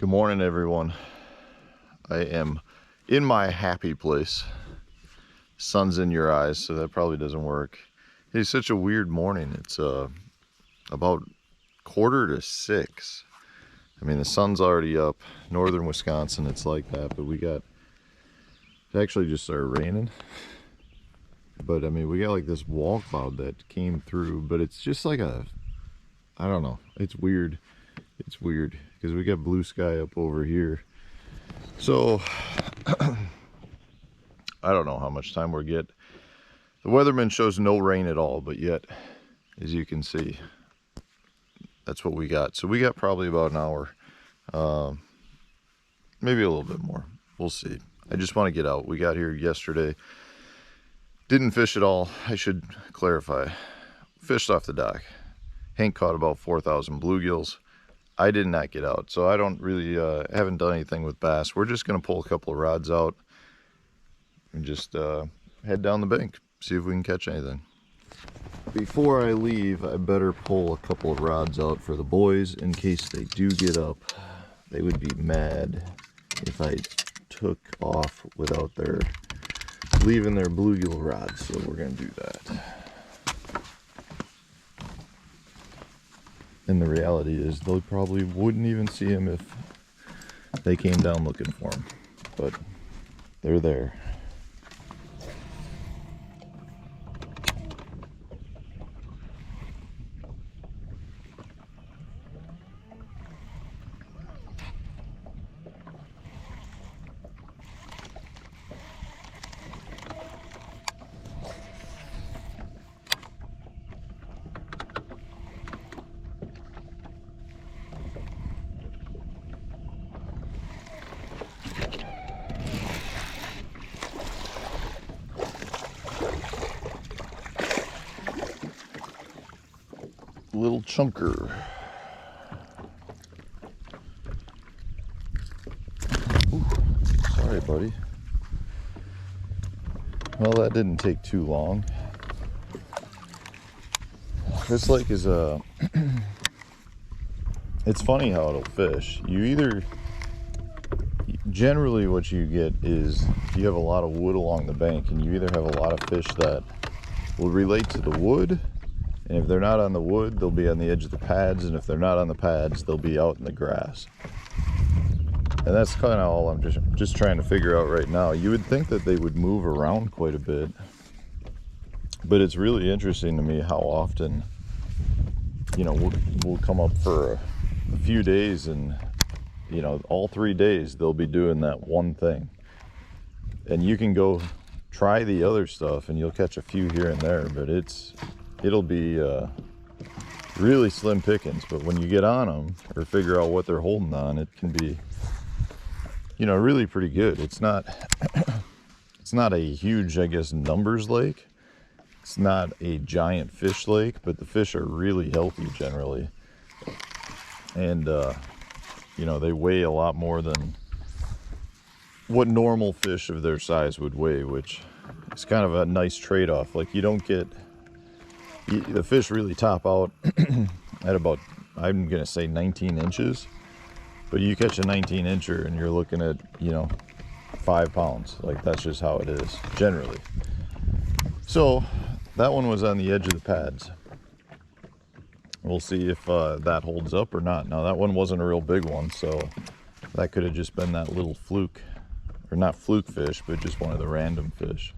Good morning, everyone. I am in my happy place. Sun's in your eyes, so that probably doesn't work. It's such a weird morning. It's about 5:45. I mean, the sun's already up. Northern Wisconsin, it's like that, but it actually just started raining. But I mean, we got like this wall cloud that came through, but it's just like I don't know. It's weird. It's weird because we got blue sky up over here. So I don't know how much time we'll get. The weatherman shows no rain at all, but yet, as you can see, that's what we got. So we got probably about an hour, maybe a little bit more. We'll see. I just want to get out. We got here yesterday. Didn't fish at all. I should clarify. Fished off the dock. Hank caught about 4,000 bluegills. I did not get out, so I don't really haven't done anything with bass. We're just gonna pull a couple of rods out and just head down the bank, see if we can catch anything. Before I leave, I better pull a couple of rods out for the boys in case they do get up. They would be mad if I took off without leaving their bluegill rods, so we're gonna do that. And the reality is they probably wouldn't even see him if they came down looking for him, but they're there. Little chunker. Ooh, sorry, buddy. Well, that didn't take too long. This lake is it's funny how it'll fish. Generally what you get is you have a lot of wood along the bank, and you either have a lot of fish that will relate to the wood, and if they're not on the wood, they'll be on the edge of the pads, and if they're not on the pads, they'll be out in the grass. And that's kind of all I'm just trying to figure out right now. You would think that they would move around quite a bit, but it's really interesting to me how often, you know, we'll come up for a few days, and you know, all 3 days they'll be doing that one thing, and you can go try the other stuff and you'll catch a few here and there, but it'll be really slim pickings. But when you get on them or figure out what they're holding on, it can be, you know, really pretty good. It's not it's not a huge, I guess, numbers lake. It's not a giant fish lake, but the fish are really healthy generally, and you know, they weigh a lot more than what normal fish of their size would weigh, which is kind of a nice trade-off. Like, you don't get the fish really top out at about, I'm gonna say 19 inches, but you catch a 19 incher and you're looking at, you know, 5 pounds. Like, that's just how it is generally. So that one was on the edge of the pads. We'll see if that holds up or not. Now, that one wasn't a real big one, so that could have just been that little fluke, or not fluke fish, but just one of the random fish.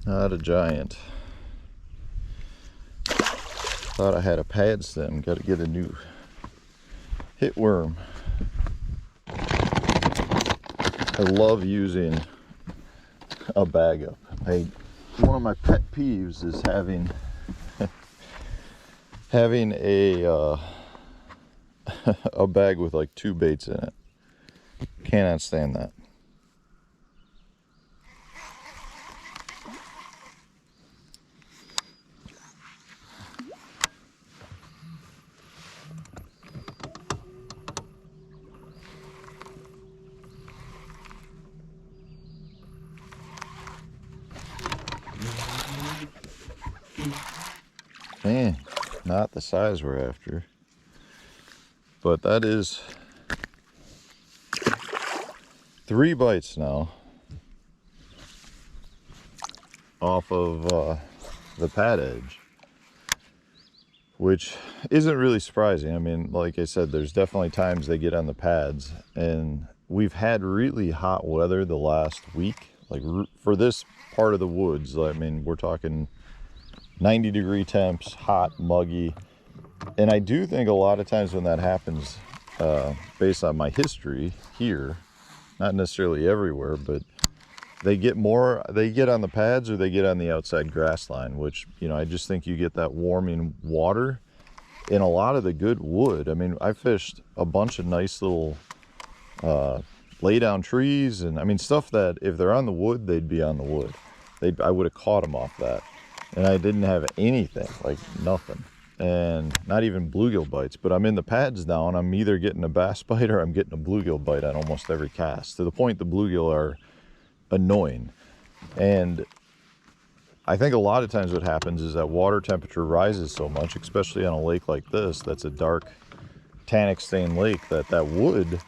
Not a giant. thought I had a pad stem. Got to get a new hit worm. I love using a bag up. One of my pet peeves is having a a bag with like 2 baits in it. Cannot stand that. Man, not the size we're after. But that is 3 bites now off of the pad edge, which isn't really surprising. I mean, like I said, there's definitely times they get on the pads, and we've had really hot weather the last week. Like for this part of the woods, I mean, we're talking 90-degree temps, hot, muggy. And I do think a lot of times when that happens, based on my history here, not necessarily everywhere, but they get on the pads or they get on the outside grass line, which, you know, I just think you get that warming water in a lot of the good wood. I mean, I fished a bunch of nice little lay down trees, and I mean, stuff that if they're on the wood, they'd be on the wood. I would have caught them off that. And I didn't have anything, like nothing. And not even bluegill bites, but I'm in the pads now and I'm either getting a bass bite or I'm getting a bluegill bite on almost every cast, to the point the bluegill are annoying. And I think a lot of times what happens is that water temperature rises so much, especially on a lake like this, that's a dark tannic stained lake, that wood,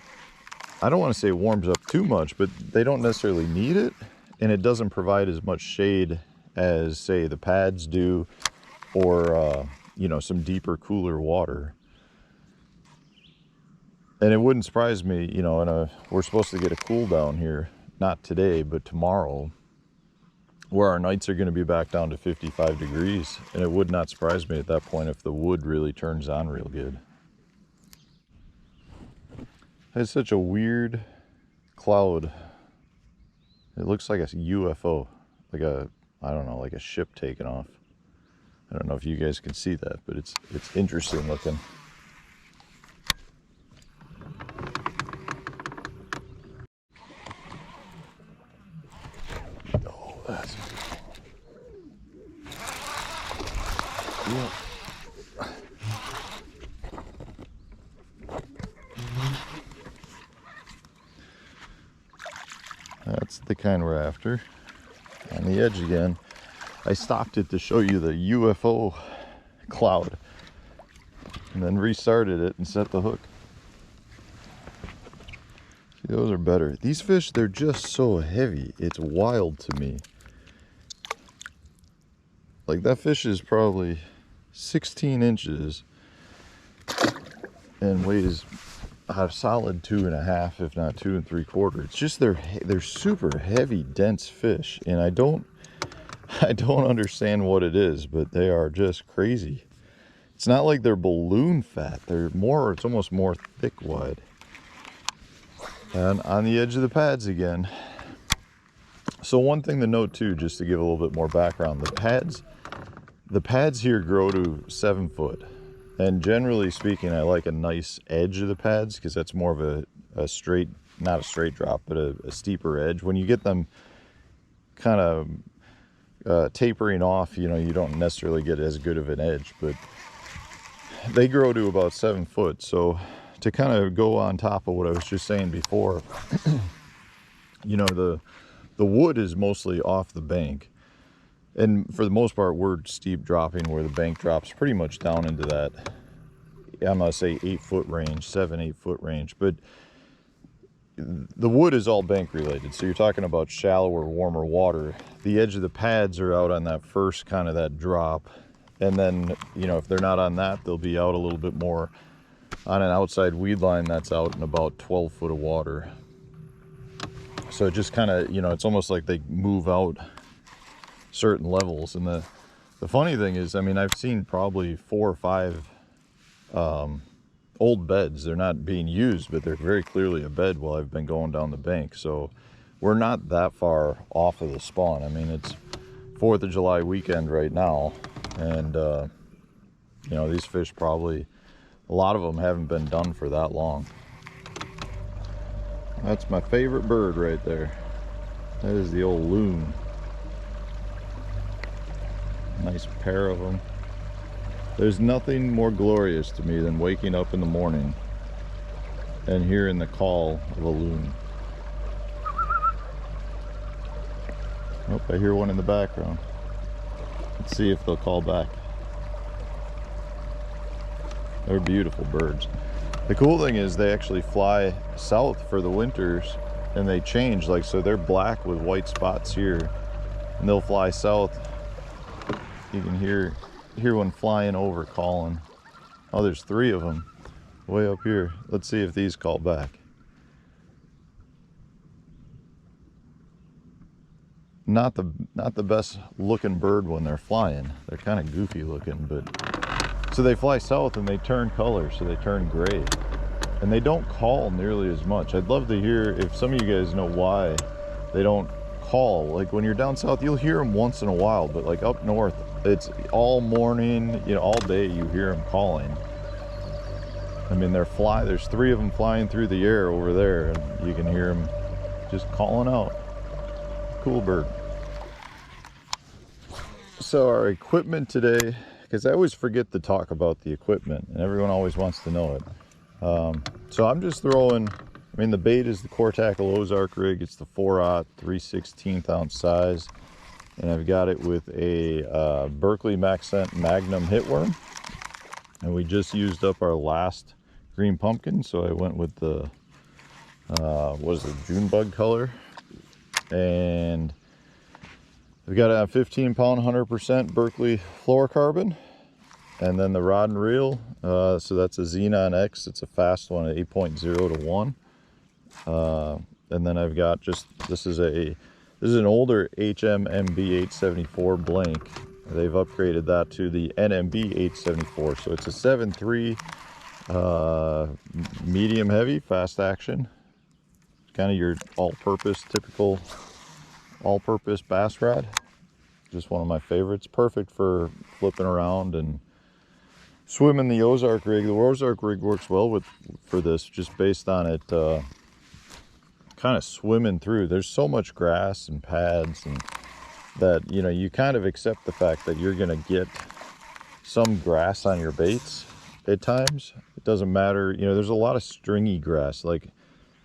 I don't want to say warms up too much, but they don't necessarily need it, and it doesn't provide as much shade as, say, the pads do, or you know, some deeper, cooler water. And it wouldn't surprise me, you know, we're supposed to get a cool down here, not today, but tomorrow, where our nights are going to be back down to 55 degrees. And it would not surprise me at that point if the wood really turns on real good. It's such a weird cloud. It looks like a UFO, like I don't know, like a ship taking off. I don't know if you guys can see that, but it's interesting looking. Oh, that's yeah. That's the kind we're after. On the edge again. I stopped it to show you the UFO cloud and then restarted it and set the hook. See, those are better. These fish, they're just so heavy. It's wild to me. Like, that fish is probably 16 inches and weighs a solid 2.5, if not 2 3/4. It's just they're super heavy, dense fish, and I don't understand what it is, but they are just crazy. It's not like they're balloon fat. It's almost more thick wide. And on the edge of the pads again. So one thing to note too, just to give a little bit more background, the pads here grow to 7 foot. And generally speaking, I like a nice edge of the pads, because that's more of a straight, not a straight drop, but a steeper edge. When you get them kind of tapering off, you know, you don't necessarily get as good of an edge, but they grow to about 7 foot. So to kind of go on top of what I was just saying before, you know, the wood is mostly off the bank, and for the most part we're steep dropping, where the bank drops pretty much down into that, I'm gonna say 8 foot range, 7-8 foot range. But the wood is all bank related, so you're talking about shallower, warmer water. The edge of the pads are out on that first kind of that drop, and then, you know, if they're not on that, they'll be out a little bit more on an outside weed line that's out in about 12 foot of water. So it just kind of, you know, it's almost like they move out certain levels. And the The funny thing is, I mean, I've seen probably 4 or 5 old beds. They're not being used, but they're very clearly a bed while I've been going down the bank. So we're not that far off of the spawn. I mean, it's 4th of July weekend right now, and you know, these fish probably, a lot of them haven't been done for that long. That's my favorite bird right there. That is the old loon. Nice pair of them. There's nothing more glorious to me than waking up in the morning and hearing the call of a loon. Oh, I hear one in the background. Let's see if they'll call back. They're beautiful birds. The cool thing is they actually fly south for the winters, and they change, like, so they're black with white spots here, and they'll fly south. You can hear one flying over calling. Oh, there's 3 of them way up here. Let's see if these call back. Not the best looking bird when they're flying. They're kind of goofy looking, but so they fly south and they turn color, so they turn gray, and they don't call nearly as much. I'd love to hear if some of you guys know why they don't call. Like when you're down south, you'll hear them once in a while, but like up north, it's all morning, you know, all day you hear them calling. I mean, there's 3 of them flying through the air over there, and you can hear them just calling out. Cool bird. So our equipment today, because I always forget to talk about the equipment and everyone always wants to know it. So I'm just throwing, I mean, the bait is the Core Tackle Ozark rig. It's the 4/0 3/16 ounce size, and I've got it with a Berkley Maxent Magnum hitworm, and we just used up our last green pumpkin, so I went with the what is it, June bug color, and we've got a 15-pound 100% Berkley fluorocarbon, and then the rod and reel, so that's a Xenon X. It's a fast one at 8.0 to 1. And then I've got just, this is an older HMMB 874 blank. They've upgraded that to the NMB 874, so it's a 7.3 medium heavy fast action, kind of your all-purpose, typical all-purpose bass rod. Just one of my favorites, perfect for flipping around and swimming the Ozark rig. The Ozark rig works well for this, just based on it kind of swimming through. There's so much grass and pads, and that, you know, you kind of accept the fact that you're gonna get some grass on your baits at times. It doesn't matter, you know, there's a lot of stringy grass. Like,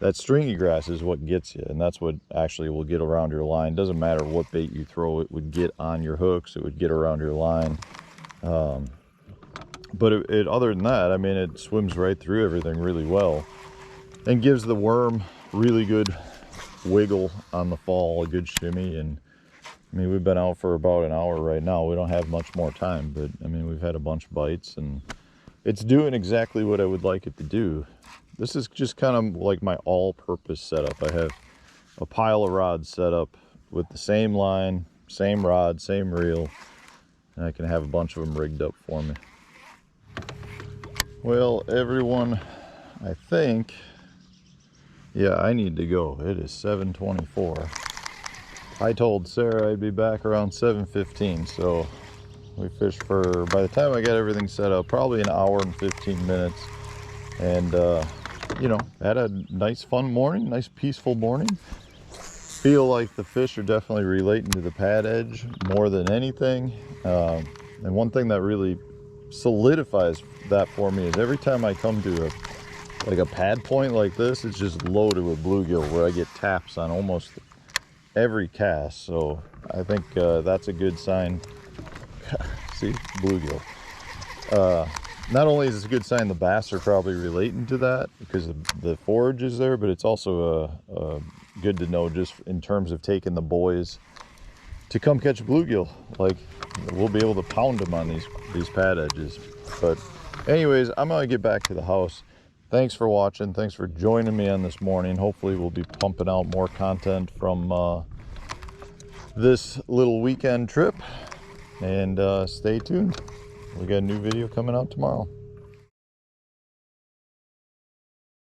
that stringy grass is what gets you, and that's what actually will get around your line. Doesn't matter what bait you throw, it would get on your hooks, it would get around your line. But other than that, I mean, it swims right through everything really well and gives the worm really good wiggle on the fall, a good shimmy. And I mean, we've been out for about an hour right now. We don't have much more time, but I mean, we've had a bunch of bites, and it's doing exactly what I would like it to do. This is just kind of like my all-purpose setup. I have a pile of rods set up with the same line, same rod, same reel, and I can have a bunch of them rigged up for me. Well, everyone, I think, yeah, I need to go. It is 7:24. I told Sarah I'd be back around 7:15, so we fished for, by the time I got everything set up, probably an hour and 15 minutes. And, you know, had a nice fun morning, nice peaceful morning. Feel like the fish are definitely relating to the pad edge more than anything. And one thing that really solidifies that for me is every time I come to a pad point like this, it's just loaded with bluegill, where I get taps on almost every cast. So I think that's a good sign. See, bluegill. Not only is it a good sign the bass are probably relating to that because the forage is there, but it's also good to know just in terms of taking the boys to come catch bluegill. Like, we'll be able to pound them on these pad edges. But anyways, I'm gonna get back to the house. Thanks for watching. Thanks for joining me on this morning. Hopefully we'll be pumping out more content from this little weekend trip. And stay tuned. We got a new video coming out tomorrow.